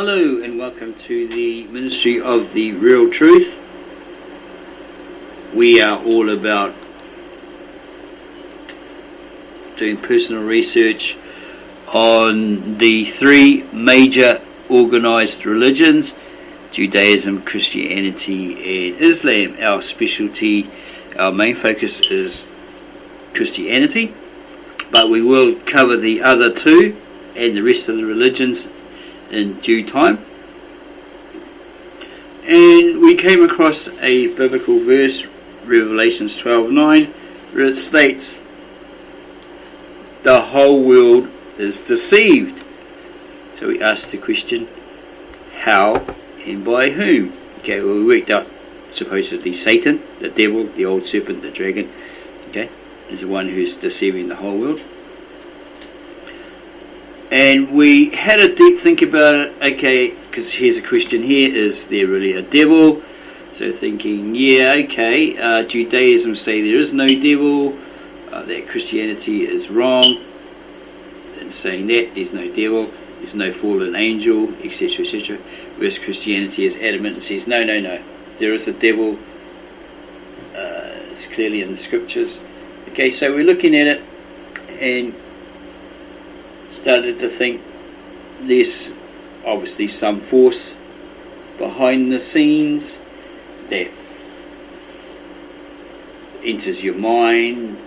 Hello and welcome to the Ministry of the Real Truth. We are all about doing personal research on the three major organized religions: Judaism, Christianity and Islam. Our specialty, our main focus is Christianity, but we will cover the other two and the rest of the religions in due time. And we came across a biblical verse, Revelations 12:9, where it states, the whole world is deceived. So we asked the question, how and by whom? Okay, well, we worked out supposedly Satan, the devil, the old serpent, the dragon, okay, is the one who's deceiving the whole world. And we had a deep think about it, okay, because here's a question here, is there really a devil? So thinking, yeah, okay, Judaism say there is no devil, that Christianity is wrong in saying that there's no devil, there's no fallen angel, etc., etc. Whereas Christianity is adamant and says, no, there is a devil, it's clearly in the scriptures. Okay, so we're looking at it and started to think there's obviously some force behind the scenes that enters your mind.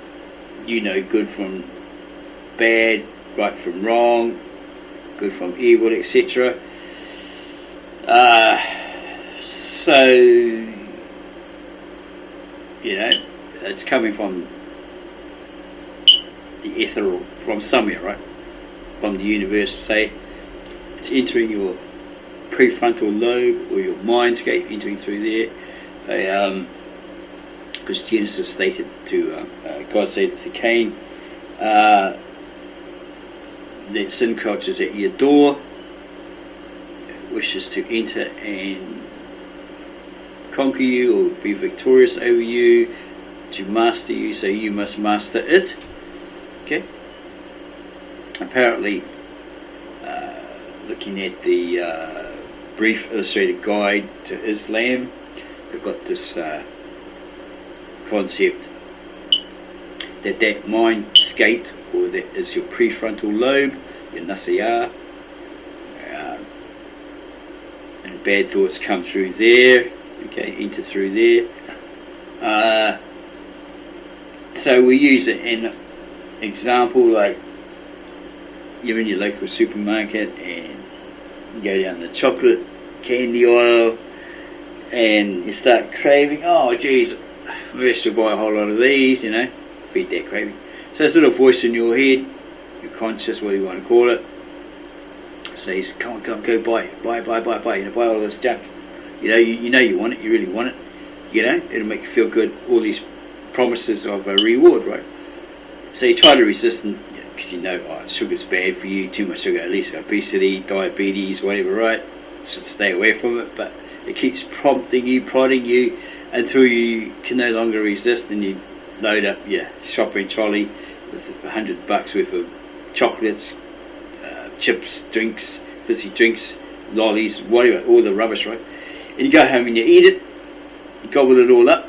You know good from bad, right from wrong, good from evil, etc. So, you know, it's coming from the ethereal, from somewhere, right? From the universe, say it's entering your prefrontal lobe or your mindscape, entering through there. Because Genesis stated to God said to Cain that sin crouches at your door, wishes to enter and conquer you or be victorious over you, to master you, so you must master it. Okay. Apparently, looking at the brief illustrated guide to Islam, we've got this concept that mindscape, or that is your prefrontal lobe, your nasiyah, and bad thoughts come through there, okay, enter through there. So we use it in example, like you're in your local supermarket and you go down the chocolate candy aisle and you start craving, oh geez, maybe I should buy a whole lot of these, you know, feed that craving. So this little voice in your head, your conscious, what do you want to call it, says, come on, go buy, you know, buy all this junk. You know, you know you want it, you really want it, you know, it'll make you feel good, all these promises of a reward, right? So you try to resist them, because you know, sugar's bad for you, too much sugar, at least obesity, diabetes, whatever, right? Should stay away from it, but it keeps prodding you until you can no longer resist, and you load up your shopping trolley with $100 worth of chocolates, chips, drinks, fizzy drinks, lollies, whatever, all the rubbish, right? And you go home and you eat it, you gobble it all up,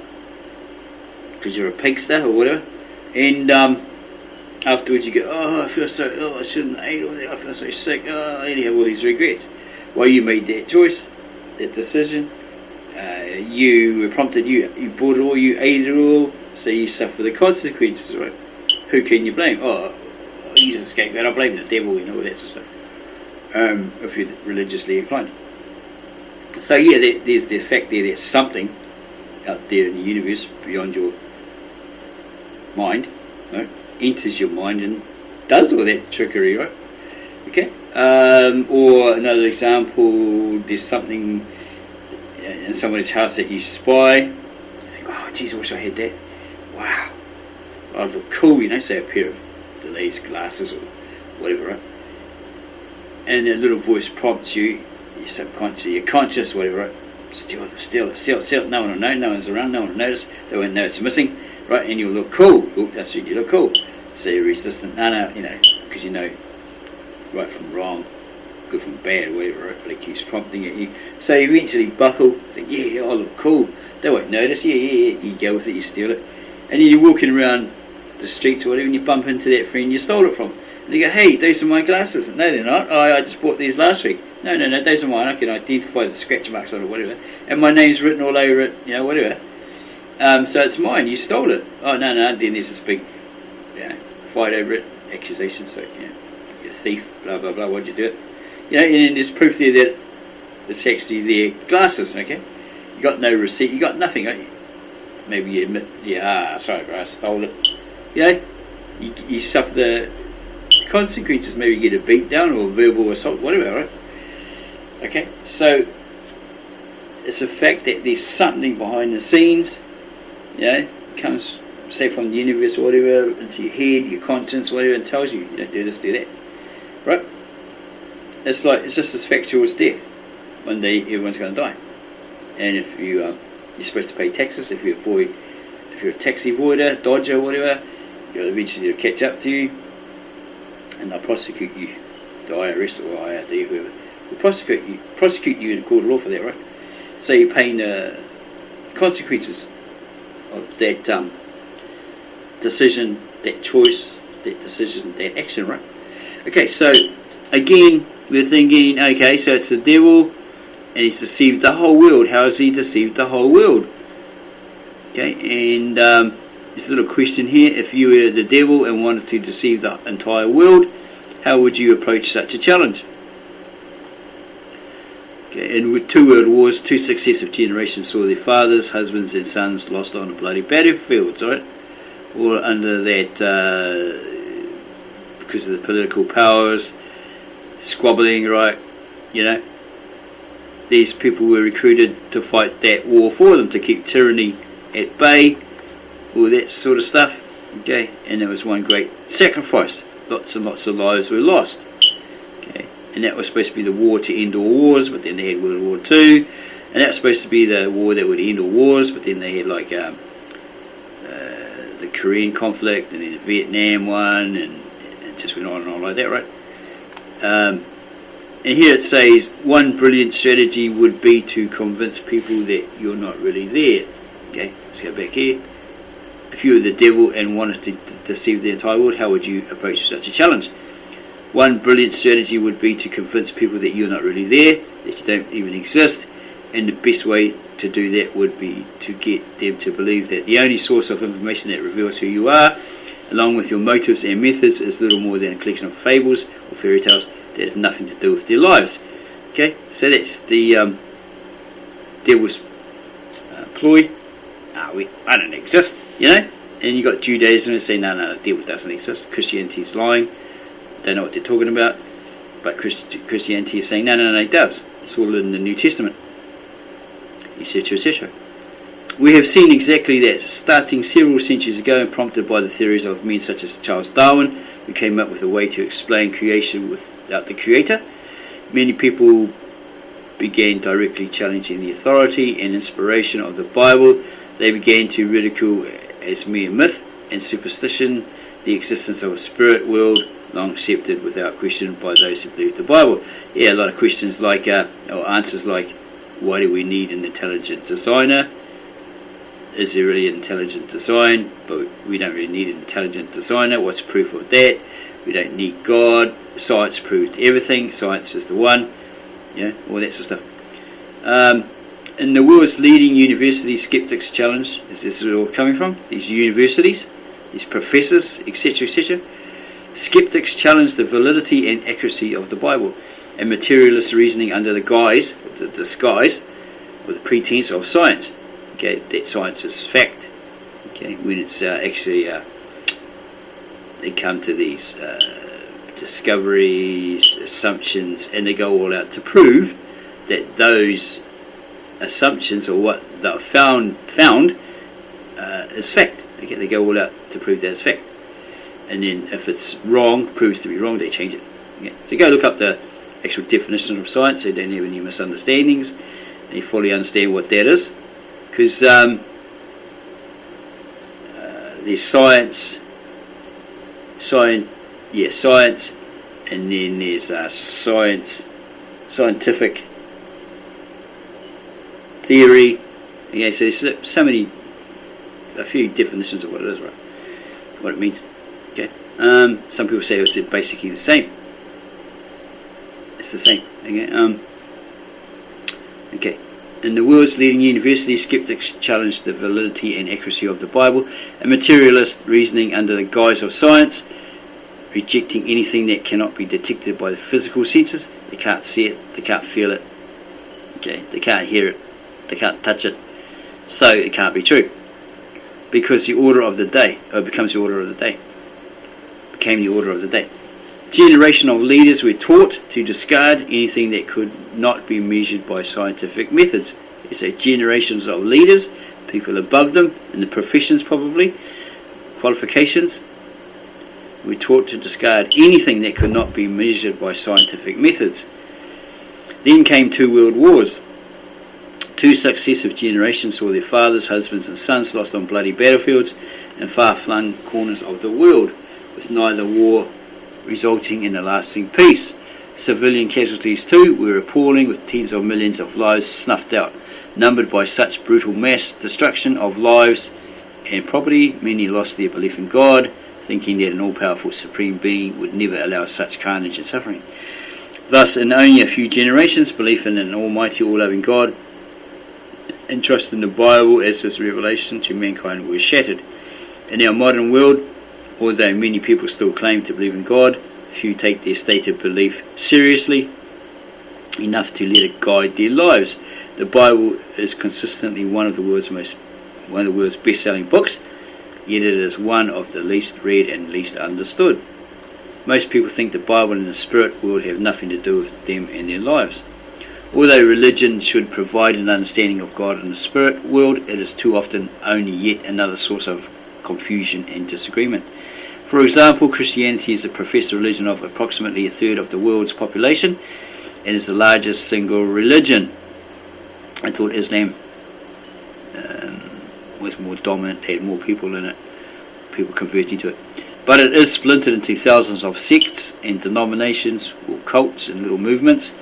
because you're a pigster or whatever, and afterwards you go, oh, I feel so ill, I shouldn't have ate all that, I feel so sick, oh, and you have all these regrets. Well, you made that choice, that decision, you were prompted, you bought it all, you ate it all, so you suffer the consequences, right? Who can you blame? Oh, you just scapegoat, I blame the devil, you know, all that sort of stuff, if you're religiously inclined. So yeah, there's the fact there's something out there in the universe beyond your mind, right? Enters your mind and does all that trickery, right? Okay. Or another example, there's something in somebody's house that you spy. You think, oh geez, I wish I had that. Wow, I'd look cool, you know, say a pair of the lady's glasses or whatever, right? And a little voice prompts you, your subconscious, your conscious, whatever, right? Steal it. No one will know, no one's around, no one will notice, they won't know it's missing, right? And you'll look cool. Ooh, that's it, you look cool. So you're resistant. No, you know, because you know right from wrong, good from bad, whatever, right? But it keeps prompting at you. So you eventually buckle, think, yeah, I look cool. They won't notice, yeah. You go with it, you steal it. And then you're walking around the streets or whatever, and you bump into that friend you stole it from. And they go, hey, those are my glasses. No, they're not. Oh, I just bought these last week. No, those are mine. I can identify the scratch marks on it, whatever. And my name's written all over it, whatever. So it's mine. You stole it. Oh, no. Then there's this big, fight over it, accusations. So, you're a thief, blah, blah, blah. Why'd you do it? And then there's proof there that it's actually their glasses, okay? You got no receipt. You got nothing, right? Maybe you admit, sorry, bro, I stole it. You suffer the consequences. Maybe you get a beat down or verbal assault, whatever, right? Okay, so it's a fact that there's something behind the scenes, comes, say, from the universe or whatever, into your head, your conscience, whatever, and tells you, do this, do that, right? It's just as factual as death. One day everyone's going to die, and if you're supposed to pay taxes, if you're a taxi avoider, dodger, whatever, eventually it'll catch up to you, and they'll prosecute you, the IRS or IRD, whoever. Will prosecute you in a court of law for that, right? So you're paying the consequences of that decision, that choice, that decision, that action, right? Okay, so again, we're thinking, okay, so it's the devil, and he's deceived the whole world. How has he deceived the whole world? Okay, and this little question here: if you were the devil and wanted to deceive the entire world, how would you approach such a challenge? Okay, and with 2 world wars, 2 successive generations saw their fathers, husbands and sons lost on the bloody battlefields, right? Or under that, because of the political powers, squabbling, right? These people were recruited to fight that war for them, to keep tyranny at bay, all that sort of stuff, okay? And it was one great sacrifice. Lots and lots of lives were lost. And that was supposed to be the war to end all wars, but then they had World War II, and that was supposed to be the war that would end all wars, but then they had the Korean conflict, and then the Vietnam one, and it just went on and on like that, right? And here it says, one brilliant strategy would be to convince people that you're not really there. Okay, let's go back here. If you were the devil and wanted to deceive the entire world, how would you approach such a challenge? One brilliant strategy would be to convince people that you're not really there, that you don't even exist, and the best way to do that would be to get them to believe that the only source of information that reveals who you are, along with your motives and methods, is little more than a collection of fables or fairy tales that have nothing to do with their lives. Okay, so that's the devil's ploy. I don't exist, and you got Judaism and say, no, the devil doesn't exist. Christianity is lying. Don't know what they're talking about, but Christianity is saying no, it does. It's all in the New Testament, etc., etc. We have seen exactly that, starting several centuries ago and prompted by the theories of men such as Charles Darwin, who came up with a way to explain creation without the creator. Many people began directly challenging the authority and inspiration of the Bible. They began to ridicule as mere myth and superstition the existence of a spirit world, long accepted without question by those who believe the Bible. A lot of questions or answers like, why do we need an intelligent designer? Is there really an intelligent design? But we don't really need an intelligent designer. What's proof of that? We don't need God. Science proved everything. Science is the one. All that sort of stuff. In the world's leading university, skeptics challenge, is this all coming from? These universities, these professors, etc., etc. Skeptics challenge the validity and accuracy of the Bible, and materialist reasoning under the disguise, or the pretense of science. Okay, that science is fact. Okay, when it's actually they come to these discoveries, assumptions, and they go all out to prove that those assumptions or what they've found is fact. Okay, they go all out to prove that it's fact. And then if it's wrong, proves to be wrong, they change it. Okay. So go look up the actual definition of science so you don't have any misunderstandings and you fully understand what that is. Because there's science, and then there's science scientific theory. Okay, so there's a few definitions of what it is, right? What it means. Okay. Some people say it's basically the same. It's the same. Okay. Okay. In the world's leading university, skeptics challenge the validity and accuracy of the Bible, and materialist reasoning under the guise of science, rejecting anything that cannot be detected by the physical senses. They can't see it, they can't feel it, okay, they can't hear it, they can't touch it, so it can't be true. Because the order of the day, or it becomes the order of the day, became the order of the day. Generational leaders were taught to discard anything that could not be measured by scientific methods. So generations of leaders, people above them, in the professions probably, qualifications, were taught to discard anything that could not be measured by scientific methods. Then came 2 world wars. 2 successive generations saw their fathers, husbands and sons lost on bloody battlefields and far-flung corners of the world, with neither war resulting in a lasting peace. Civilian casualties too were appalling, with tens of millions of lives snuffed out. Numbered by such brutal mass destruction of lives and property, many lost their belief in God, thinking that an all-powerful supreme being would never allow such carnage and suffering. Thus, in only a few generations, belief in an almighty, all-loving God and trust in the Bible as his revelation to mankind were shattered. In our modern world, although many people still claim to believe in God, few take their stated belief seriously enough to let it guide their lives. The Bible is consistently one of the world's best-selling books, yet it is one of the least read and least understood. Most people think the Bible and the spirit world have nothing to do with them and their lives. Although religion should provide an understanding of God and the spirit world, it is too often only yet another source of confusion and disagreement. For example, Christianity is the professed religion of approximately a third of the world's population and is the largest single religion. I thought Islam was more dominant, had more people in it, people converting to it. But it is splintered into thousands of sects and denominations, or cults and little movements,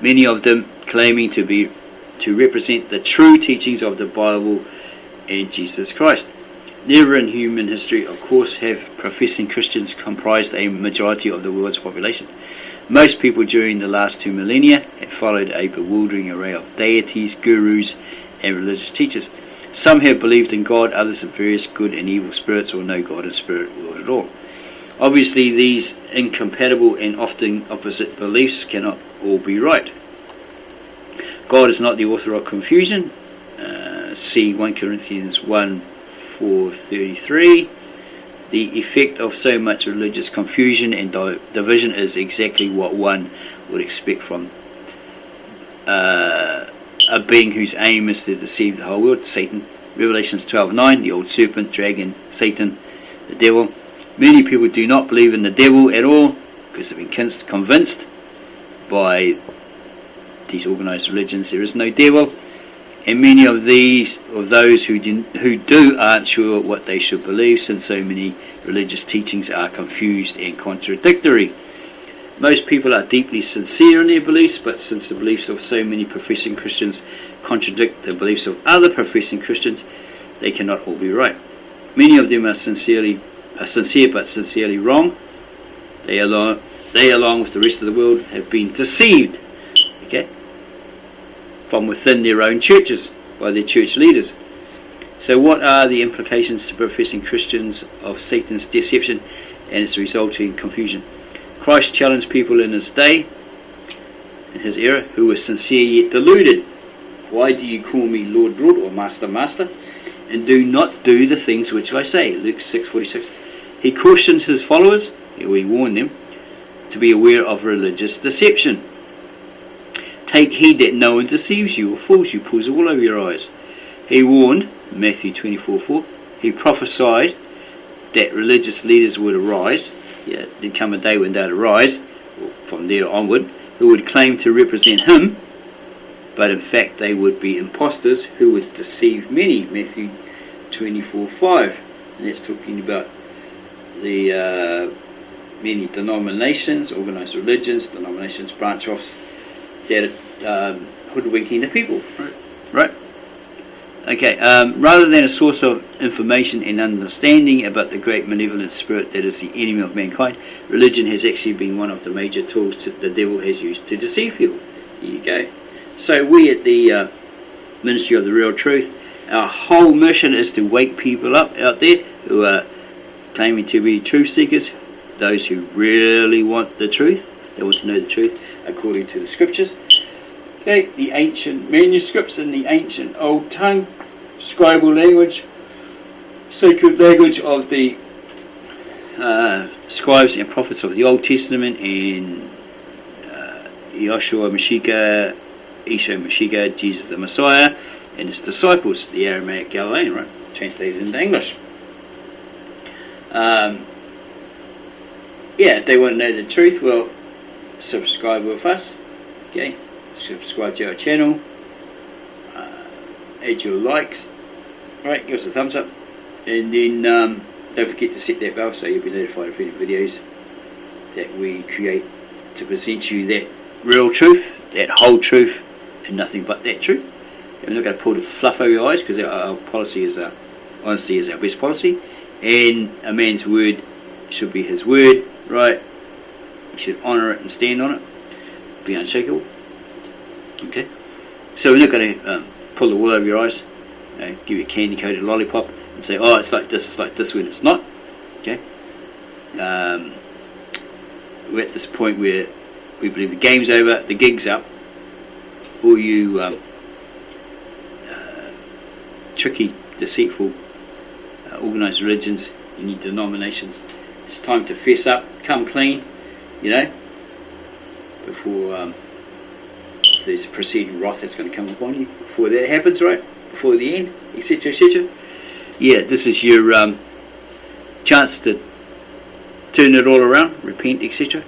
many of them claiming to represent the true teachings of the Bible and Jesus Christ. Never in human history, of course, have professing Christians comprised a majority of the world's population. Most people during the last 2 millennia have followed a bewildering array of deities, gurus, and religious teachers. Some have believed in God, others in various good and evil spirits, or no God and spirit world at all. Obviously, these incompatible and often opposite beliefs cannot all be right. God is not the author of confusion. See 1 Corinthians 1:4-33. The effect of so much religious confusion and division is exactly what one would expect from a being whose aim is to deceive the whole world, Satan. Revelations 12:9, the old serpent, dragon, Satan, the devil. Many people do not believe in the devil at all because they've been convinced by these organised religions there is no devil, and many of those who do aren't sure what they should believe, since so many religious teachings are confused and contradictory. Most people are deeply sincere in their beliefs, but since the beliefs of so many professing Christians contradict the beliefs of other professing Christians, they cannot all be right. Many of them are sincere but sincerely wrong. They along with the rest of the world have been deceived, okay, from within their own churches by their church leaders. So what are the implications to professing Christians of Satan's deception and its resulting confusion? Christ challenged people in his day, in his era, who were sincere yet deluded. Why do you call me Lord, Lord, or Master, Master, and do not do the things which I say? Luke 6:46. He cautioned his followers, he warned them, to be aware of religious deception. Take heed that no one deceives you or fools you, pulls the wool over your eyes. He warned, Matthew 24:4, he prophesied that religious leaders would arise. There'd come a day when they'd arise, or from there onward, who would claim to represent him, but in fact they would be impostors who would deceive many. Matthew 24:5, and that's talking about the many denominations, organised religions, denominations, branch offs that hoodwinking the people. Right? Okay, rather than a source of information and understanding about the great malevolent spirit that is the enemy of mankind, religion has actually been one of the major tools the devil has used to deceive people. Here you go. So we at the Ministry of the Real Truth, our whole mission is to wake people up out there who are claiming to be truth seekers, those who really want the truth, they want to know the truth according to the scriptures. Okay, the ancient manuscripts in the ancient old tongue, scribal language, sacred language of the scribes and prophets of the Old Testament, and Yeshua Mashiach, Isha Mashiach, Jesus the Messiah, and his disciples, the Aramaic Galilean, right? Translated into English. If they want to know the truth, well, subscribe with us. Okay, subscribe to our channel. Add your likes. Right, give us a thumbs up, and then don't forget to set that bell so you'll be notified of any videos that we create to present you that real truth, that whole truth, and nothing but that truth. And we're not going to pull the fluff over your eyes, because our policy is honesty is our best policy, and a man's word should be his word, right? You should honour it and stand on it, be unshakable. Okay, so we're not going to pull the wool over your eyes, give you a candy coated lollipop and say, oh, it's like this when it's not. Okay, we're at this point where we believe the game's over, the gig's up. All you tricky, deceitful, organised religions, you need denominations, it's time to fess up, come clean, before there's preceding wrath that's going to come upon you, before that happens, right? Before the end, etc., etc. Yeah, this is your chance to turn it all around, repent, etc.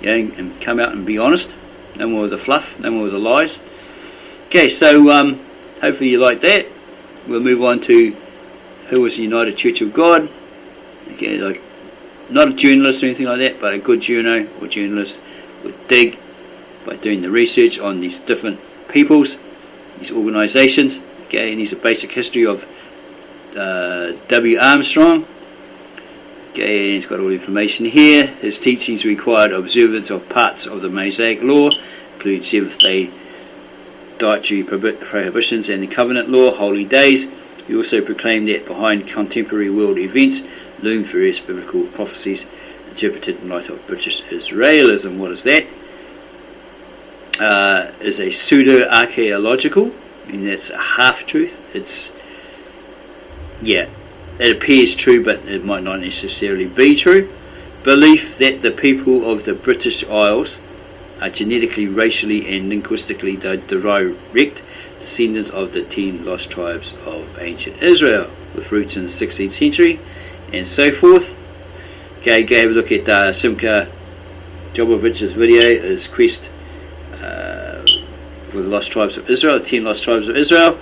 And come out and be honest. No more of the fluff, no more of the lies. Okay, so hopefully you like that. We'll move on to who was the United Church of God. Okay, like not a journalist or anything like that, but a good journo or journalist would dig by doing the research on these different peoples, these organisations. Okay, and here's a basic history of W. Armstrong. Okay, and he's got all the information here. His teachings required observance of parts of the Mosaic Law, including Seventh-day dietary prohibitions and the Covenant Law, holy days. He also proclaimed that behind contemporary world events loomed various biblical prophecies interpreted in light of British Israelism. What is that? Is a pseudo-archaeological, and that's a half-truth. It appears true, but it might not necessarily be true. Belief that the people of the British Isles are genetically, racially and linguistically direct descendants of the 10 lost tribes of ancient Israel, with roots in the 16th century, and so forth. Okay, go have a look at Simcha Jobovich's video, his quest for the lost tribes of Israel, the 10 lost tribes of Israel.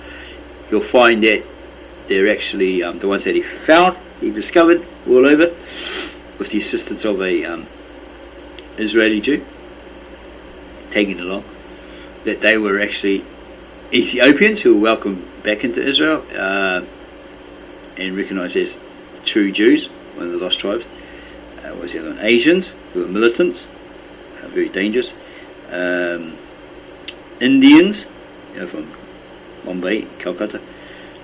You'll find that they're actually the ones that he discovered all over, with the assistance of a Israeli Jew tagging along, that they were actually Ethiopians who were welcomed back into Israel and recognised as true Jews, one of the lost tribes. Was the other one? Asians, who were militants, very dangerous. Indians, from Bombay, Calcutta,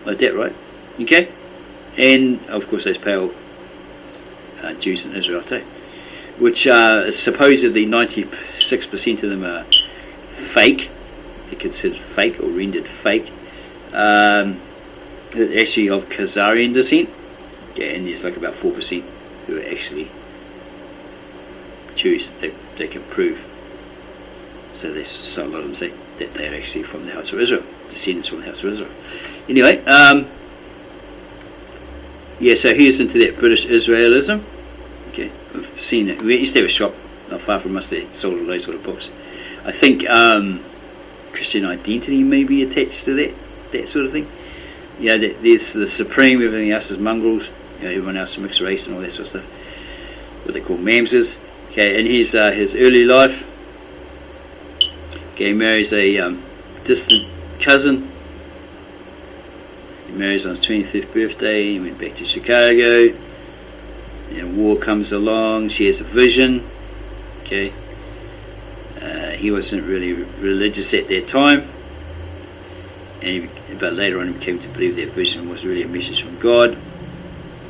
like that, right? Okay, and of course those pale Jews in Israel too, which supposedly 96% of them are fake. They're considered fake or rendered fake. Actually of Khazarian descent. Yeah, and there's like about 4% who are actually Jews that they can prove. So there's a lot of them say that they're actually from the house of Israel, descendants from the house of Israel. Anyway, so here's into that British Israelism. Okay, we've seen it. We used to have a shop not far from us that sold all those sort of books. I think Christian Identity may be attached to that sort of thing. There's the Supreme, everything else is mongrels. Everyone else is mixed race and all that sort of stuff. What they call mamsers. Okay, and here's his early life. Okay, he marries a distant cousin. He marries on his 25th birthday. He went back to Chicago. And war comes along. She has a vision. Okay. He wasn't really religious at that time, but later on he came to believe that vision was really a message from God.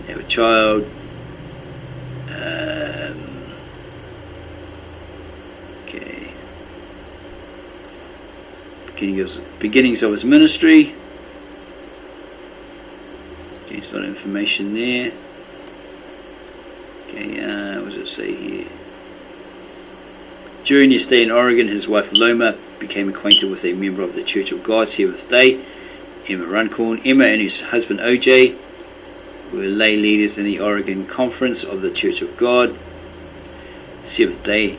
They have a child. Okay. Beginnings of his ministry. Okay, there's a lot of information there. Okay, what does it say here? During his stay in Oregon, his wife Loma became acquainted with a member of the Church of God, Seventh Day, Emma Runcorn. Emma and his husband OJ were lay leaders in the Oregon Conference of the Church of God, Seventh Day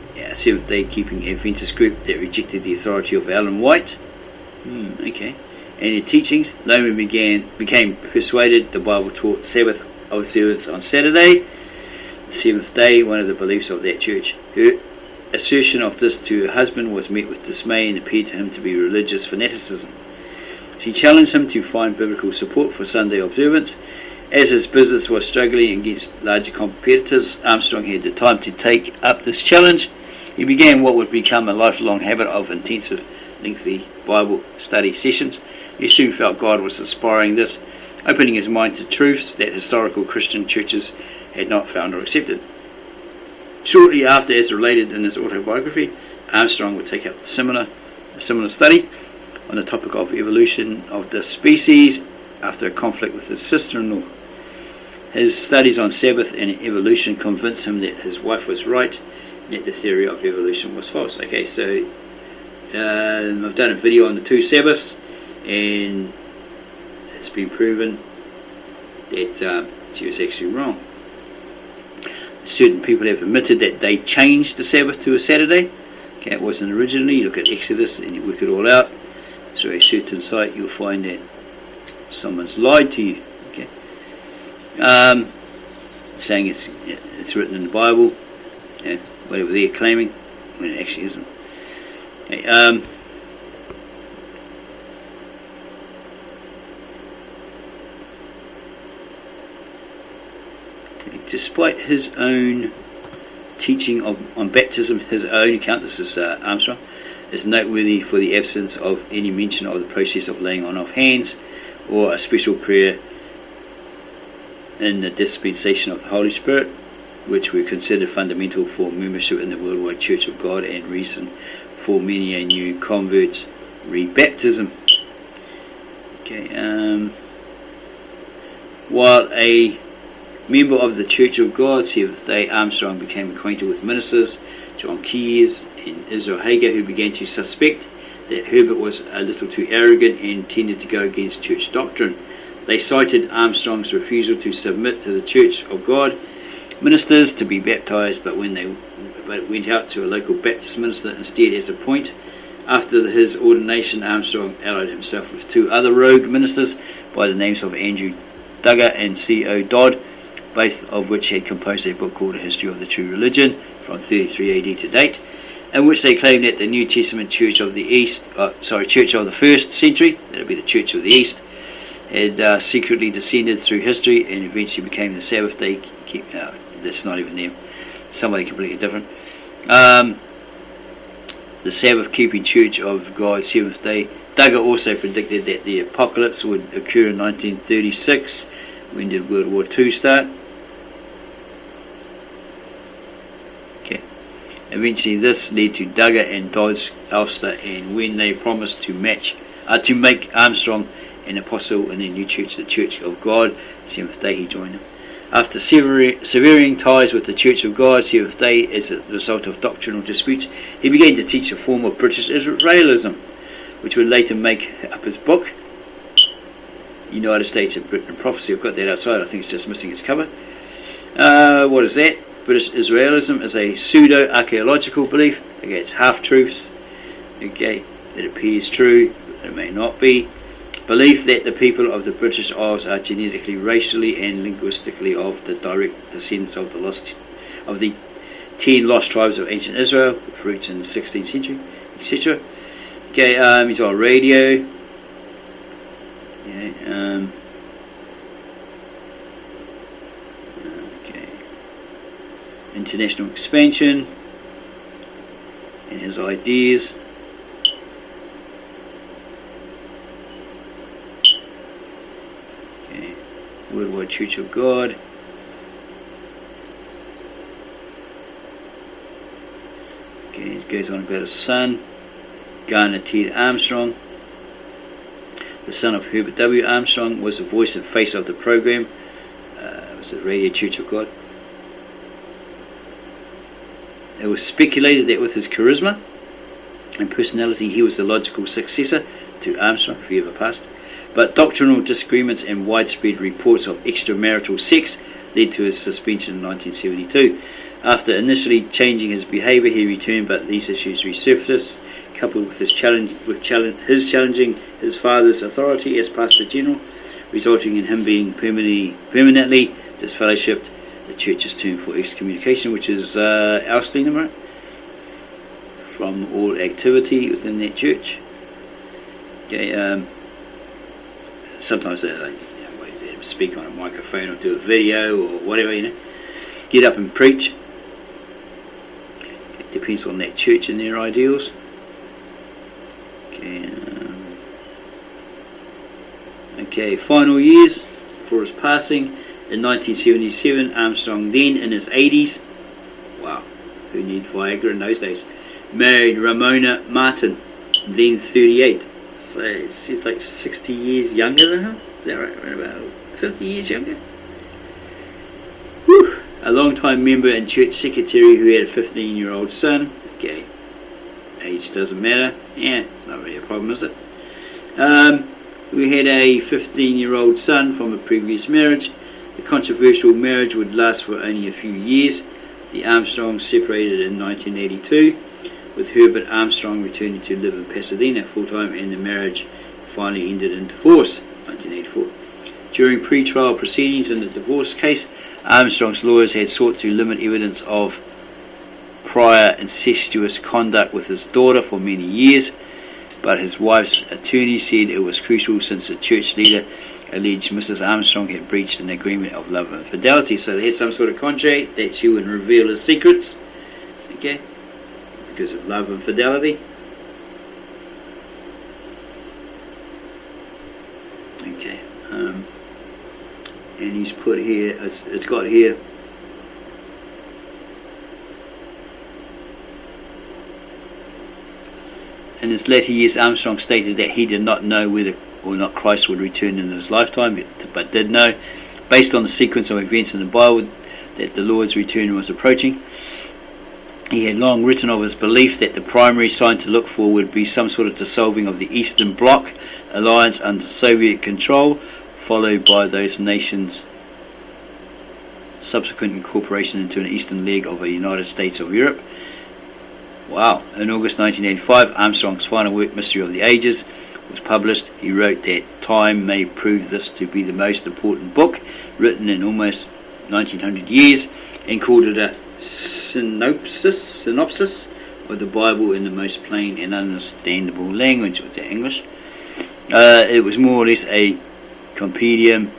keeping Adventist group that rejected the authority of Ellen White. Okay. And in teachings, Loma became persuaded the Bible taught Sabbath observance on Saturday, the Seventh Day, one of the beliefs of that church. Her assertion of this to her husband was met with dismay and appeared to him to be religious fanaticism. She challenged him to find biblical support for Sunday observance. As his business was struggling against larger competitors, Armstrong had the time to take up this challenge. He began what would become a lifelong habit of intensive, lengthy Bible study sessions. He soon felt God was inspiring this, opening his mind to truths that historical Christian churches had not found or accepted. Shortly after, as related in his autobiography, Armstrong would take up a similar study on the topic of evolution of the species after a conflict with his sister-in-law. His studies on Sabbath and evolution convinced him that his wife was right, and that the theory of evolution was false. Okay, so I've done a video on the two Sabbaths, and it's been proven that she was actually wrong. Certain people have admitted that they changed the Sabbath to a Saturday. Okay, it wasn't originally. You look at Exodus and you work it all out. So a certain site you'll find that someone's lied to you. Okay, saying it's written in the Bible, whatever they're claiming, when it actually isn't. Okay, despite his own teaching on baptism, his own account, this is Armstrong, is noteworthy for the absence of any mention of the process of laying on of hands or a special prayer in the dispensation of the Holy Spirit, which were considered fundamental for membership in the worldwide Church of God and reason for many a new convert's rebaptism. Okay, while a member of the Church of God, Seventh Day, Armstrong became acquainted with ministers John Keys and Israel Hager, who began to suspect that Herbert was a little too arrogant and tended to go against church doctrine. They cited Armstrong's refusal to submit to the Church of God ministers to be baptized, but when they went out to a local Baptist minister instead as a point. After his ordination, Armstrong allied himself with two other rogue ministers by the names of Andrew Duggar and C.O. Dodd, both of which had composed a book called A History of the True Religion from 33 AD to date, in which they claimed that the New Testament Church of the East, Church of the First Century, that would be the Church of the East, had secretly descended through history and eventually became the Sabbath Day. That's not even them. Somebody completely different. The Sabbath keeping Church of God, Seventh Day. Duggar also predicted that the apocalypse would occur in 1936. When did World War II start? Okay. Eventually this led to Duggar and Dodd's ouster, and when they promised to make Armstrong an apostle in the new church, the Church of God, Seventh Day, he joined them. After severing ties with the Church of God, Seventh Day, as a result of doctrinal disputes, he began to teach a form of British Israelism, which would later make up his book, United States of Britain and Prophecy. I've got that outside, I think it's just missing its cover. What is that? British Israelism is a pseudo-archaeological belief. Okay, it's half-truths. Okay, it appears true, but it may not be. Belief that the people of the British Isles are genetically, racially and linguistically of the direct descendants of the 10 lost tribes of ancient Israel, with roots in the 16th century, etc. Okay, he's on radio. Okay, okay. International expansion and his ideas. Okay, Worldwide Church of God. Okay, it goes on about his son, Garner Ted Armstrong. The son of Herbert W. Armstrong was the voice and face of the program. It was the Radio Church of God. It was speculated that with his charisma and personality he was the logical successor to Armstrong if he ever passed. But doctrinal disagreements and widespread reports of extramarital sex led to his suspension in 1972. After initially changing his behaviour, he returned, but these issues resurfaced, coupled with his challenging his father's authority as pastor general, resulting in him being permanently disfellowshipped. The church's term for excommunication, which is ousting him, right, from all activity within that church. Okay, sometimes they let him speak on a microphone or do a video or whatever, get up and preach. It depends on that church and their ideals. Okay, final years for his passing. In 1977, Armstrong, then in his 80s, wow, who needed Viagra in those days, married Ramona Martin, then 38. So she's like 60 years younger than him. Is that right? Around about 50 years younger. Whew. A long-time member and church secretary who had a 15-year-old son. Okay, age doesn't matter. Yeah, not really a problem, is it? We had a 15-year-old son from a previous marriage. The controversial marriage would last for only a few years. The Armstrongs separated in 1982, with Herbert Armstrong returning to live in Pasadena full-time, and the marriage finally ended in divorce, 1984. During pre-trial proceedings in the divorce case, Armstrong's lawyers had sought to limit evidence of prior incestuous conduct with his daughter for many years, but his wife's attorney said it was crucial since the church leader alleged Mrs. Armstrong had breached an agreement of love and fidelity. So they had some sort of contract that she would reveal his secrets, okay, because of love and fidelity. Okay, and he's put here, it's got here, in his latter years, Armstrong stated that he did not know whether or not Christ would return in his lifetime, but did know, based on the sequence of events in the Bible, that the Lord's return was approaching. He had long written of his belief that the primary sign to look for would be some sort of dissolving of the Eastern Bloc alliance under Soviet control, followed by those nations' subsequent incorporation into an eastern leg of the United States of Europe. Wow. In August 1985, Armstrong's final work, Mystery of the Ages, was published. He wrote that time may prove this to be the most important book written in almost 1900 years, and called it a synopsis of the Bible in the most plain and understandable language. Was that English? It was more or less a compendium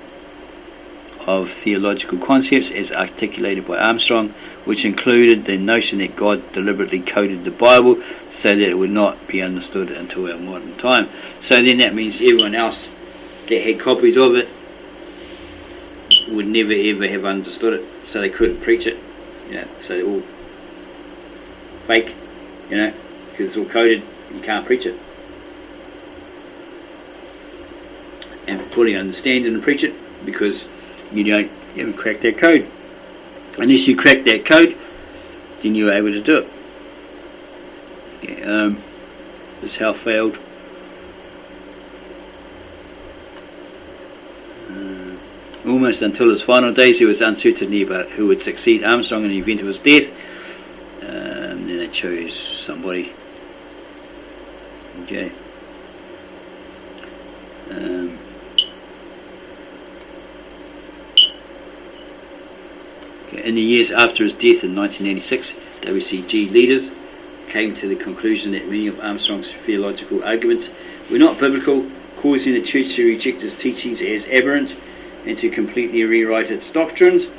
of theological concepts as articulated by Armstrong, which included the notion that God deliberately coded the Bible so that it would not be understood until our modern time. So then that means everyone else that had copies of it would never ever have understood it, so they couldn't preach it. So they're all fake, because it's all coded. You can't preach it. And fully understand it and preach it, because you haven't cracked that code. Unless you crack that code, then you're able to do it. This how failed. Almost until his final days, there was uncertainty about who would succeed Armstrong in the event of his death. Then they chose somebody. Okay. In the years after his death in 1986, WCG leaders came to the conclusion that many of Armstrong's theological arguments were not biblical, causing the church to reject his teachings as aberrant and to completely rewrite its doctrines.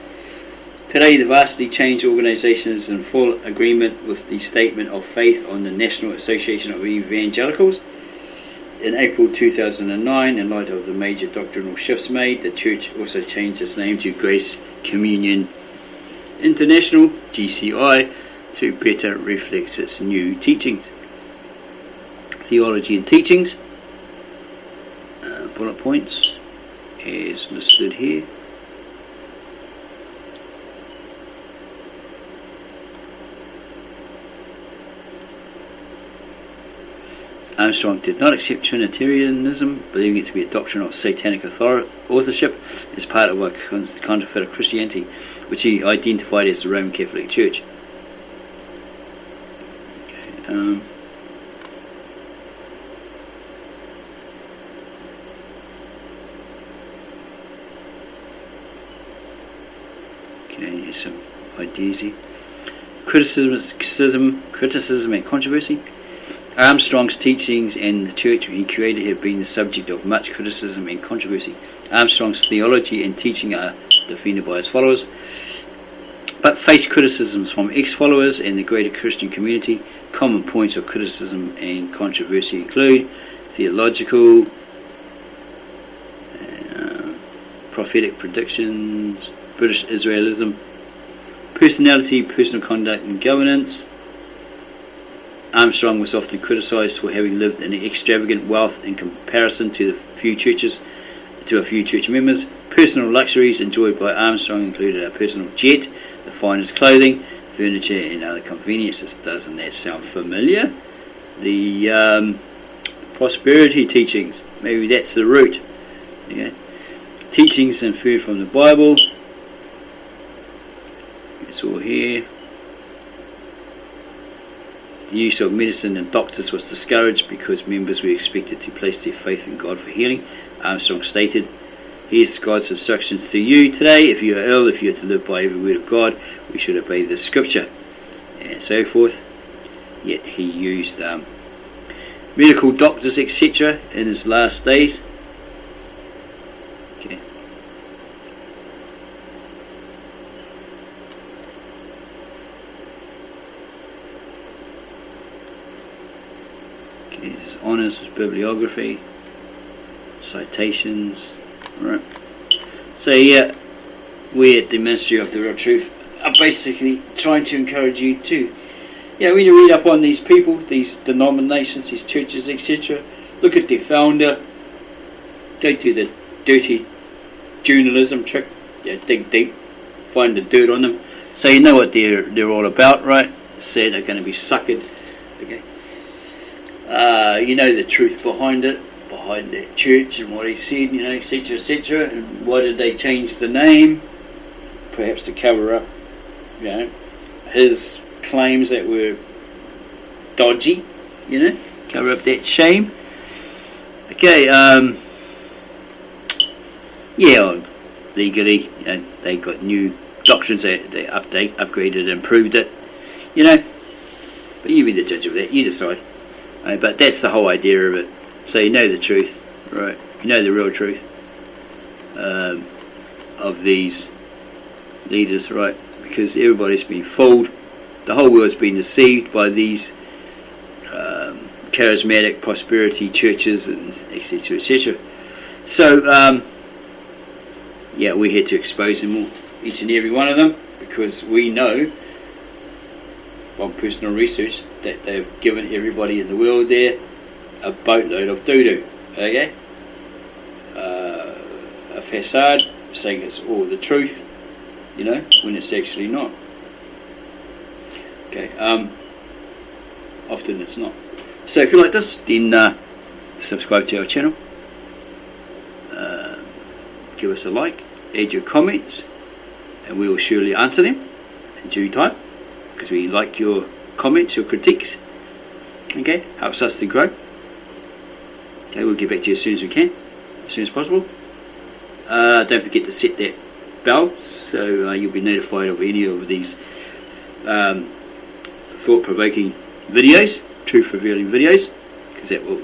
Today, the vastly changed organisation is in full agreement with the statement of faith on the National Association of Evangelicals. In April 2009, in light of the major doctrinal shifts made, the church also changed its name to Grace Communion International, GCI, to better reflect its new teachings. Theology and teachings, bullet points, as listed here. Armstrong did not accept Trinitarianism, believing it to be a doctrine of satanic authorship as part of a counterfeit of Christianity, which he identified as the Roman Catholic Church. Okay, here's some ideas here. Criticism and controversy. Armstrong's teachings and the church he created have been the subject of much criticism and controversy. Armstrong's theology and teaching are defended by his followers, but face criticisms from ex-followers and the greater Christian community. Common points of criticism and controversy include theological, prophetic predictions, British Israelism, personality, personal conduct and governance. Armstrong was often criticised for having lived in extravagant wealth in comparison to a few church members. Personal luxuries enjoyed by Armstrong included a personal jet, the finest clothing, furniture and other conveniences. Doesn't that sound familiar? The prosperity teachings, maybe that's the root. Okay. Teachings inferred from the Bible. It's all here. The use of medicine and doctors was discouraged because members were expected to place their faith in God for healing. Armstrong stated, "Here's God's instructions to you today. If you are ill, if you are to live by every word of God, we should obey the scripture," and so forth. Yet he used medical doctors, etc. in his last days. Okay. His honours, his bibliography, citations. Right. So yeah, we at the Ministry of the Real Truth are basically trying to encourage you to, when you read up on these people, these denominations, these churches, etc., look at their founder, go to the dirty journalism trick, dig deep, find the dirt on them, so you know what they're all about, right? So they're going to be suckered, okay? You know the truth behind it, behind that church and what he said, etc., etc. And why did they change the name? Perhaps to cover up, his claims that were dodgy, cover up that shame. Okay, legally, they got new doctrines, they upgraded, improved it, but you be the judge of that, you decide. But that's the whole idea of it. So you know the truth, right? You know the real truth of these leaders, right? Because everybody's been fooled. The whole world's been deceived by these charismatic prosperity churches, and etc., etc. So, we're here to expose them all, each and every one of them, because we know from personal research that they've given everybody in the world there a boatload of doo-doo, okay? A facade saying it's all the truth, when it's actually not. Okay, often it's not. So if you like this, then subscribe to our channel, give us a like, add your comments, and we will surely answer them in due time, because we like your comments, your critiques. Okay, helps us to grow. Okay, we'll get back to you as soon as we can, as soon as possible. Don't forget to set that bell so you'll be notified of any of these thought-provoking videos, truth revealing videos, because that will,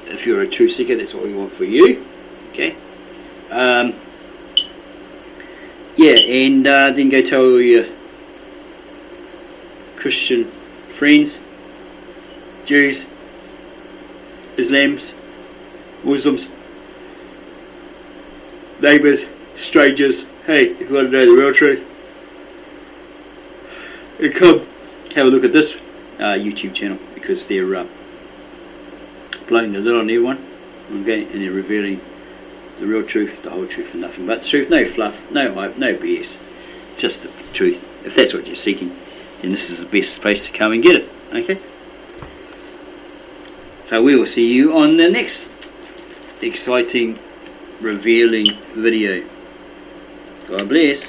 if you're a truth seeker, that's what we want for you. Okay. Yeah, and then go tell all your Christian friends, Jews, Islams, Muslims, neighbours, strangers. Hey, if you want to know the real truth, and come have a look at this YouTube channel, because they're blowing the lid on everyone, okay, and they're revealing the real truth, the whole truth, and nothing but the truth. No fluff, no hype, no BS, just the truth. If that's what you're seeking, then this is the best place to come and get it. Okay. So we will see you on the next exciting, revealing video. God bless.